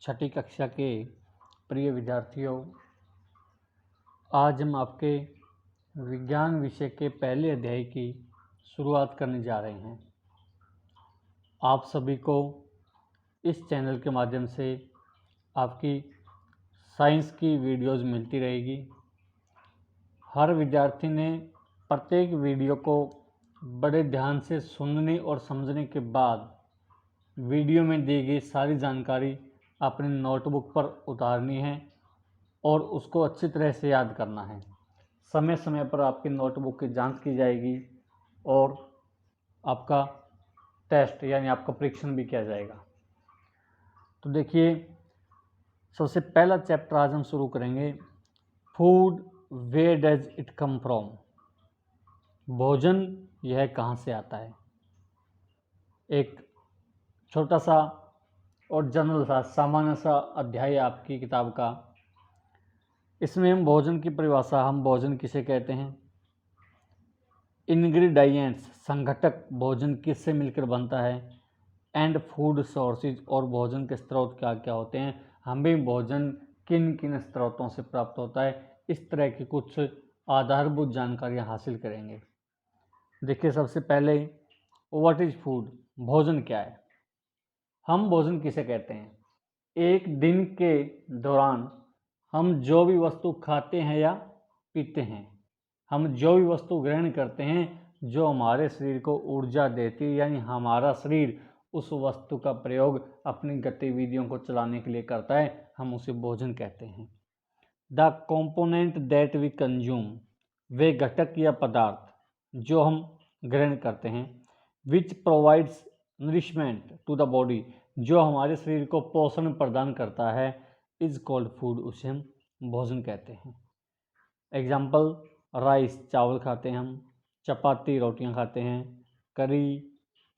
छठी कक्षा के प्रिय विद्यार्थियों, आज हम आपके विज्ञान विषय के पहले अध्याय की शुरुआत करने जा रहे हैं। आप सभी को इस चैनल के माध्यम से आपकी साइंस की वीडियोज़ मिलती रहेगी। हर विद्यार्थी ने प्रत्येक वीडियो को बड़े ध्यान से सुनने और समझने के बाद वीडियो में दी गई सारी जानकारी अपनी नोटबुक पर उतारनी है और उसको अच्छी तरह से याद करना है। समय समय पर आपकी नोटबुक की जांच की जाएगी और आपका टेस्ट यानी आपका परीक्षण भी किया जाएगा। तो देखिए, सबसे पहला चैप्टर आज हम शुरू करेंगे, food where does it come from. भोजन यह कहाँ से आता है। एक छोटा सा और जनरल सा सामान्य सा अध्याय आपकी किताब का। इसमें हम भोजन की परिभाषा, हम भोजन किसे कहते हैं, इंग्रेडिएंट्स संघटक, भोजन किससे मिलकर बनता है, एंड फूड सोर्सेज और भोजन के स्रोत क्या क्या होते हैं, हमें भोजन किन किन स्रोतों से प्राप्त होता है, इस तरह की कुछ आधारभूत जानकारियाँ हासिल करेंगे। देखिए, सबसे पहले व्हाट इज फूड, भोजन क्या है। हम भोजन किसे कहते हैं, एक दिन के दौरान हम जो भी वस्तु खाते हैं या पीते हैं, हम जो भी वस्तु ग्रहण करते हैं जो हमारे शरीर को ऊर्जा देती है, यानी हमारा शरीर उस वस्तु का प्रयोग अपनी गतिविधियों को चलाने के लिए करता है, हम उसे भोजन कहते हैं। The component that we consume, वे घटक या पदार्थ जो हम ग्रहण करते हैं, which provides nourishment to the body, जो हमारे शरीर को पोषण प्रदान करता है, इज कॉल्ड फूड, उसे हम भोजन कहते हैं। एग्जाम्पल, राइस चावल खाते हैं हम, चपाती रोटियां खाते हैं, करी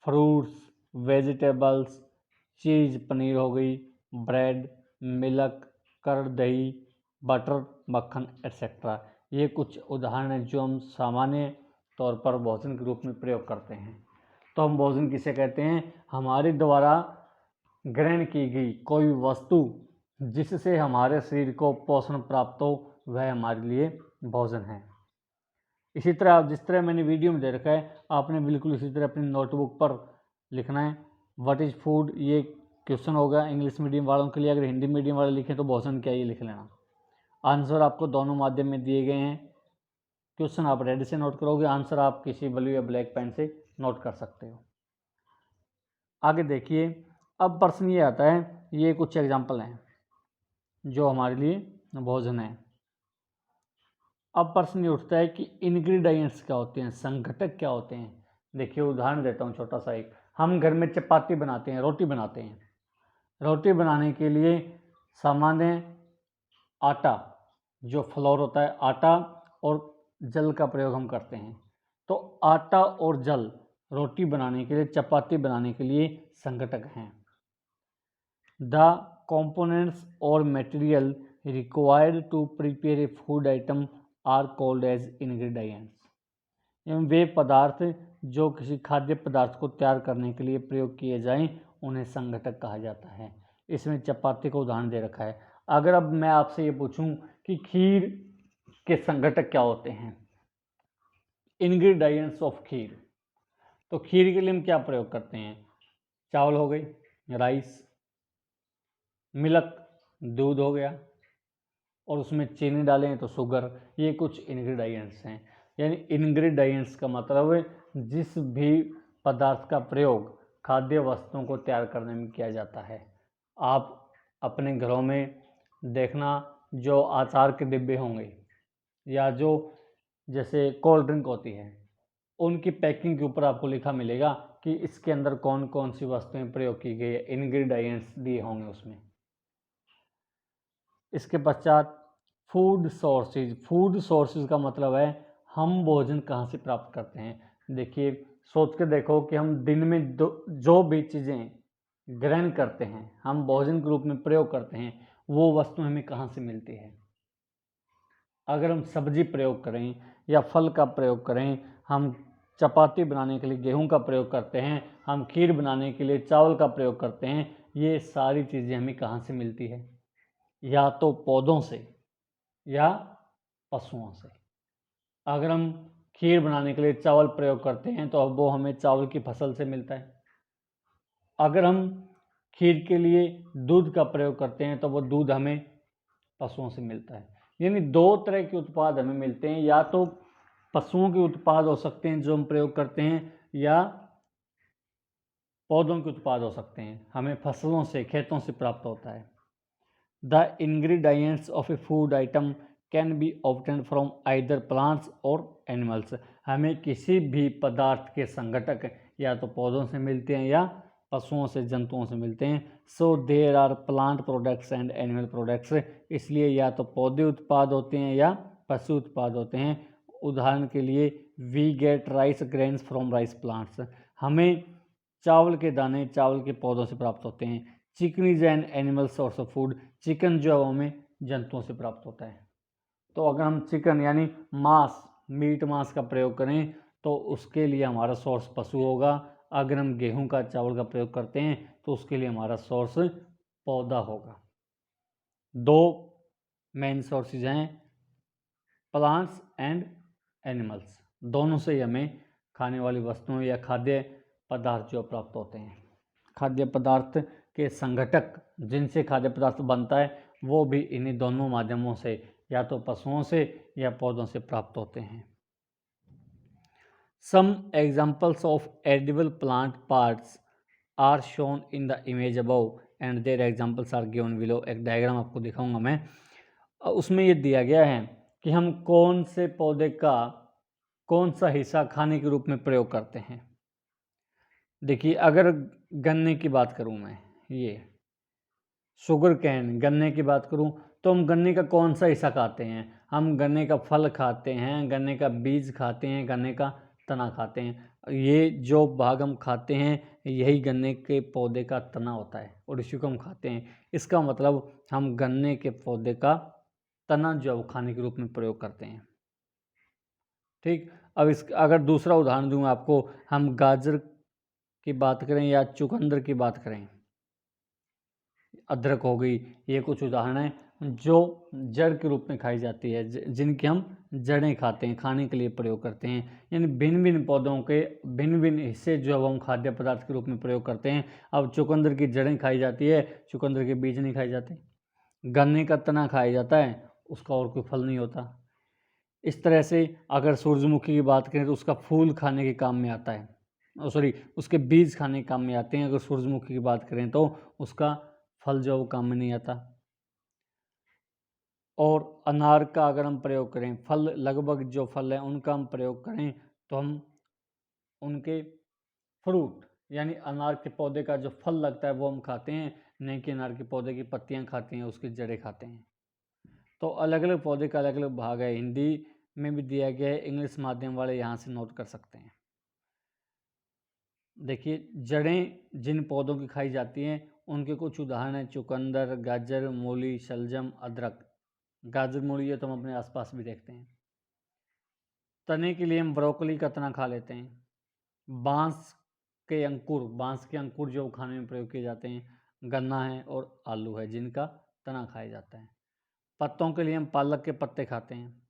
फ्रूट्स वेजिटेबल्स, चीज़ पनीर हो गई, ब्रेड मिल्क कर्ड दही बटर मक्खन एट्सेट्रा। ये कुछ उदाहरण हैं जो हम सामान्य तौर पर भोजन के रूप में प्रयोग करते हैं। तो हम भोजन किसे कहते हैं, हमारे द्वारा ग्रहण की गई कोई वस्तु जिससे हमारे शरीर को पोषण प्राप्त हो, वह हमारे लिए भोजन है। इसी तरह जिस तरह मैंने वीडियो में दे रखा है, आपने बिल्कुल इसी तरह अपनी नोटबुक पर लिखना है व्हाट इज फूड। ये क्वेश्चन होगा इंग्लिश मीडियम वालों के लिए, अगर हिंदी मीडियम वाले लिखें तो भोजन क्या, ये लिख लेना। आंसर आपको दोनों माध्यम में दिए गए हैं। क्वेश्चन आप रेड से नोट करोगे, आंसर आप किसी ब्लू या ब्लैक पेन से नोट कर सकते हो। आगे देखिए, अब प्रश्न ये आता है, ये कुछ एग्जाम्पल हैं जो हमारे लिए भोजन है। अब प्रश्न ये उठता है कि इंग्रेडिएंट्स क्या होते हैं, संघटक क्या होते हैं। देखिए, उदाहरण देता हूँ छोटा सा एक। हम घर में चपाती बनाते हैं, रोटी बनाते हैं। रोटी बनाने के लिए सामान्य आटा, जो फ्लोर होता है, आटा और जल का प्रयोग हम करते हैं। तो आटा और जल रोटी बनाने के लिए, चपाती बनाने के लिए संघटक हैं। द components और material required to prepare a food item are called as ingredients. एवं वे पदार्थ जो किसी खाद्य पदार्थ को तैयार करने के लिए प्रयोग किए जाएं, उन्हें संघटक कहा जाता है। इसमें चपाती का उदाहरण दे रखा है। अगर अब मैं आपसे ये पूछूं कि खीर के संघटक क्या होते हैं, इंग्रेडिएंट्स ऑफ खीर, तो खीर के लिए हम क्या प्रयोग करते हैं, चावल हो गई, राइस, मिल्क दूध हो गया, और उसमें चीनी डालें तो शुगर। ये कुछ इंग्रेडिएंट्स हैं। यानी इंग्रेडिएंट्स का मतलब है जिस भी पदार्थ का प्रयोग खाद्य वस्तुओं को तैयार करने में किया जाता है। आप अपने घरों में देखना, जो अचार के डिब्बे होंगे या जो जैसे कोल्ड ड्रिंक होती है, उनकी पैकिंग के ऊपर आपको लिखा मिलेगा कि इसके अंदर कौन कौन सी वस्तुएं प्रयोग की गई है, इंग्रेडिएंट्स दिए होंगे उसमें। इसके पश्चात फूड सोर्सेज। फूड सोर्सेज का मतलब है हम भोजन कहाँ से प्राप्त करते हैं। देखिए, सोच के देखो कि हम दिन में जो भी चीज़ें ग्रहण करते हैं, हम भोजन के रूप में प्रयोग करते हैं, वो वस्तु हमें कहाँ से मिलती है। अगर हम सब्जी प्रयोग करें या फल का प्रयोग करें, हम चपाती बनाने के लिए गेहूं का प्रयोग करते हैं, हम खीर बनाने के लिए चावल का प्रयोग करते हैं, ये सारी चीज़ें हमें कहाँ से मिलती है? या तो पौधों से या पशुओं से। अगर हम खीर बनाने के लिए चावल प्रयोग करते हैं तो अब वो हमें चावल की फसल से मिलता है। अगर हम खीर के लिए दूध का प्रयोग करते हैं तो वो दूध हमें पशुओं से मिलता है। यानी दो तरह के उत्पाद हमें मिलते हैं, या तो पशुओं के उत्पाद हो सकते हैं जो हम प्रयोग करते हैं, या पौधों के उत्पाद हो सकते हैं, हमें फसलों से, खेतों से प्राप्त होता है। The ingredients of A food item can be obtained from either plants और एनिमल्स। हमें किसी भी पदार्थ के संघटक या तो पौधों से मिलते हैं या पशुओं से, जंतुओं से मिलते हैं। So there are plant products and animal products. इसलिए या तो पौधे उत्पाद होते हैं या पशु उत्पाद होते हैं। उदाहरण के लिए we get rice grains from rice plants. हमें चावल के दाने चावल के पौधों से प्राप्त होते हैं। Chicken is an animal source of food. Chicken जो है हमें जंतुओं से प्राप्त होता है। तो अगर हम चिकन यानी मांस, मीट मांस का प्रयोग करें तो उसके लिए हमारा सोर्स पशु होगा। अगर हम गेहूं का, चावल का प्रयोग करते हैं तो उसके लिए हमारा सोर्स पौधा होगा। दो मेन सोर्सेज हैं, प्लांट्स एंड एनिमल्स। दोनों से ही हमें खाने वाली वस्तुएं या खाद्य पदार्थ जो प्राप्त होते हैं। खाद्य पदार्थ के संघटक जिनसे खाद्य पदार्थ बनता है वो भी इन्हीं दोनों माध्यमों से, या तो पशुओं से या पौधों से प्राप्त होते हैं। Some examples of edible plant parts are shown in the image above and their examples are given below. एक डायग्राम आपको दिखाऊंगा मैं, उसमें ये दिया गया है कि हम कौन से पौधे का कौन सा हिस्सा खाने के रूप में प्रयोग करते हैं। देखिए, अगर गन्ने की बात करूं मैं, ये शुगर कैन, गन्ने की बात करूं तो हम गन्ने का कौन सा हिस्सा खाते हैं? हम गन्ने का फल खाते हैं, गन्ने का बीज खाते हैं, गन्ने का तना खाते हैं। ये जो भाग हम खाते हैं यही गन्ने के पौधे का तना होता है और इसी को हम खाते हैं। इसका मतलब हम गन्ने के पौधे का तना जो है खाने के रूप में प्रयोग करते हैं। ठीक, अब इस अगर दूसरा उदाहरण दूं आपको, हम गाजर की बात करें या चुकंदर की बात करें, अदरक हो गई, ये कुछ उदाहरण हैं जो जड़ के रूप में खाई जाती है, जिनकी हम जड़ें खाते हैं, खाने के लिए प्रयोग करते हैं। यानी भिन्न भिन्न पौधों के भिन्न भिन्न हिस्से जो है हम खाद्य पदार्थ के रूप में प्रयोग करते हैं। अब चुकंदर की जड़ें खाई जाती है, चुकंदर के बीज नहीं खाए जाते। गन्ने का तना खाया जाता है, उसका और कोई फल नहीं होता। इस तरह से अगर सूरजमुखी की बात करें तो उसका फूल खाने के काम में आता है, सॉरी उसके बीज खाने के काम में आते हैं। अगर सूरजमुखी की बात करें तो उसका फल जो वो काम में नहीं आता। और अनार का अगर हम प्रयोग करें, फल लगभग जो फल हैं उनका हम प्रयोग करें तो हम उनके फ्रूट यानी अनार के पौधे का जो फल लगता है वो हम खाते हैं, नहीं कि अनार के पौधे की पत्तियां खाते हैं, उसकी जड़ें खाते हैं। तो अलग अलग पौधे का अलग अलग भाग है। हिंदी में भी दिया गया है, इंग्लिश माध्यम वाले यहाँ से नोट कर सकते हैं। देखिए, जड़ें जिन पौधों की खाई जाती हैं उनके कुछ उदाहरण हैं, चुकंदर, गाजर, मूली, शलजम, अदरक। गाजर मूली ये तो हम अपने आसपास भी देखते हैं। तने के लिए हम ब्रोकली का तना खा लेते हैं। बांस बांस के अंकुर जो खाने में प्रयोग किए जाते हैं। गन्ना है और आलू है जिनका तना खाया जाता है। पत्तों के लिए हम पालक के पत्ते खाते हैं।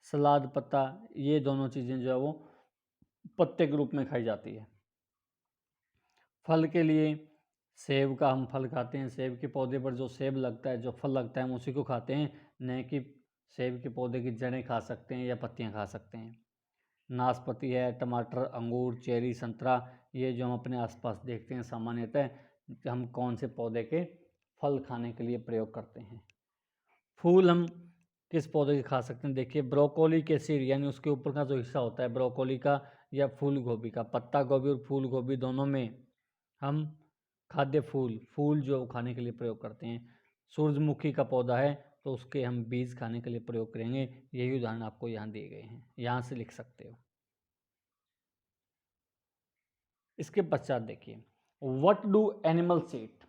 सलाद पत्ता, ये दोनों चीज़ें जो है वो पत्ते के रूप में खाई जाती है। फल के लिए सेब का हम फल खाते हैं। सेब के पौधे पर जो सेब लगता है, जो फल लगता है, हम उसी को खाते हैं, नहीं कि सेब के पौधे की जड़ें खा सकते हैं या पत्तियां खा सकते हैं। नाशपाती है, टमाटर, अंगूर, चेरी, संतरा, ये जो हम अपने आसपास देखते हैं सामान्यतः, हम कौन से पौधे के फल खाने के लिए प्रयोग करते हैं। फूल हम किस पौधे के खा सकते हैं? देखिए, ब्रोकोली के सिर यानी उसके ऊपर का जो हिस्सा होता है ब्रोकोली का या फूल गोभी का, पत्ता गोभी और फूल गोभी दोनों में हम खाद्य फूल जो खाने के लिए प्रयोग करते हैं। सूरजमुखी का पौधा है तो उसके हम बीज खाने के लिए प्रयोग करेंगे। यही उदाहरण आपको यहाँ दिए गए हैं, यहाँ से लिख सकते हो। इसके पश्चात देखिए, व्हाट डू एनिमल्स ईट।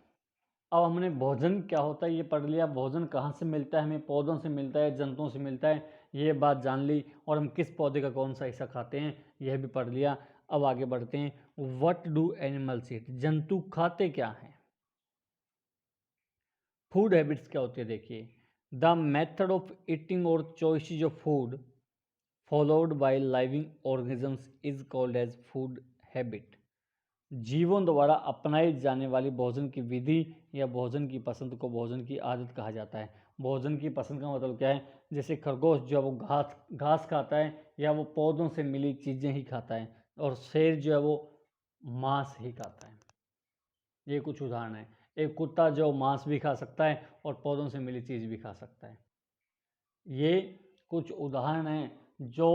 अब हमने भोजन क्या होता है ये पढ़ लिया, भोजन कहाँ से मिलता है, हमें पौधों से मिलता है, जंतुओं से मिलता है, ये बात जान ली। और हम किस पौधे का कौन सा हिस्सा खाते हैं यह भी पढ़ लिया। अब आगे बढ़ते हैं, व्हाट डू एनिमल्स ईट, जंतु खाते क्या हैं। फूड हैबिट्स क्या होती है देखिए, द मेथड ऑफ ईटिंग और choices of food followed by living organisms is called as food habit. जीवों द्वारा अपनाई जाने वाली भोजन की विधि या भोजन की पसंद को भोजन की आदत कहा जाता है। भोजन की पसंद का मतलब क्या है, जैसे खरगोश जो है वो घास खाता है या वो पौधों से मिली चीज़ें ही खाता है, और शेर जो है वो मांस ही खाता है। ये कुछ उदाहरण है। एक कुत्ता जो मांस भी खा सकता है और पौधों से मिली चीज़ भी खा सकता है। ये कुछ उदाहरण हैं जो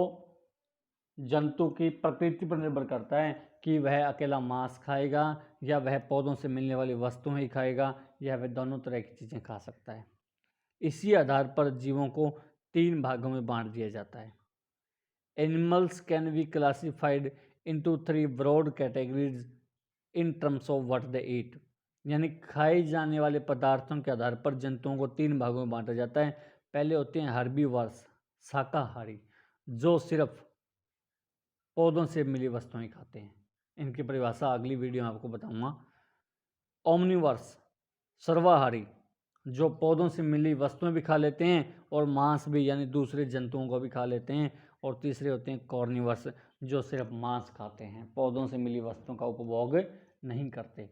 जंतु की प्रकृति पर निर्भर करता है कि वह अकेला मांस खाएगा या वह पौधों से मिलने वाली वस्तुएं ही खाएगा या वह दोनों तरह की चीज़ें खा सकता है। इसी आधार पर जीवों को 3 भागों में बांट दिया जाता है। Animals can be classified into 3 broad categories in terms of what they eat. यानी खाए जाने वाले पदार्थों के आधार पर जंतुओं को 3 भागों में बांटा जाता है। पहले होते हैं हर्बीवर्स, शाकाहारी, जो सिर्फ पौधों से मिली वस्तुएं खाते हैं। इनकी परिभाषा अगली वीडियो में आपको बताऊंगा। ओमनिवर्स, सर्वाहारी, जो पौधों से मिली वस्तुएं भी खा लेते हैं और मांस भी यानी दूसरे जंतुओं को भी खा लेते हैं। और तीसरे होते हैं कॉर्निवर्स, जो सिर्फ मांस खाते हैं, पौधों से मिली वस्तुओं का उपभोग नहीं करते।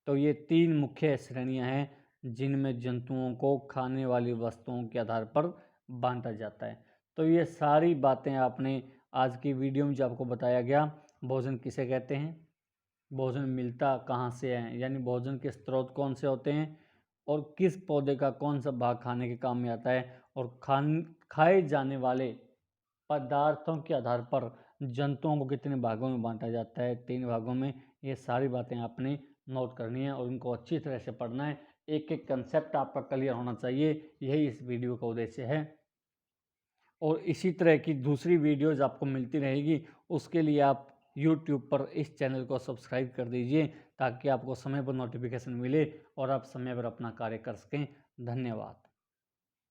तो ये 3 मुख्य श्रेणियां हैं जिनमें जंतुओं को खाने वाली वस्तुओं के आधार पर बांटा जाता है। तो ये सारी बातें आपने आज की वीडियो में जो आपको बताया गया, भोजन किसे कहते हैं, भोजन मिलता कहाँ से है, यानी भोजन के स्रोत कौन से होते हैं, और किस पौधे का कौन सा भाग खाने के काम में आता है, और खाए जाने वाले पदार्थों के आधार पर जंतुओं को कितने भागों में बांटा जाता है, 3 भागों में। ये सारी बातें आपने नोट करनी है और इनको अच्छी तरह से पढ़ना है। एक एक कंसेप्ट आपका क्लियर होना चाहिए, यही इस वीडियो का उद्देश्य है। और इसी तरह की दूसरी वीडियोज़ आपको मिलती रहेगी, उसके लिए आप यूट्यूब पर इस चैनल को सब्सक्राइब कर दीजिए ताकि आपको समय पर नोटिफिकेशन मिले और आप समय पर अपना कार्य कर सकें। धन्यवाद।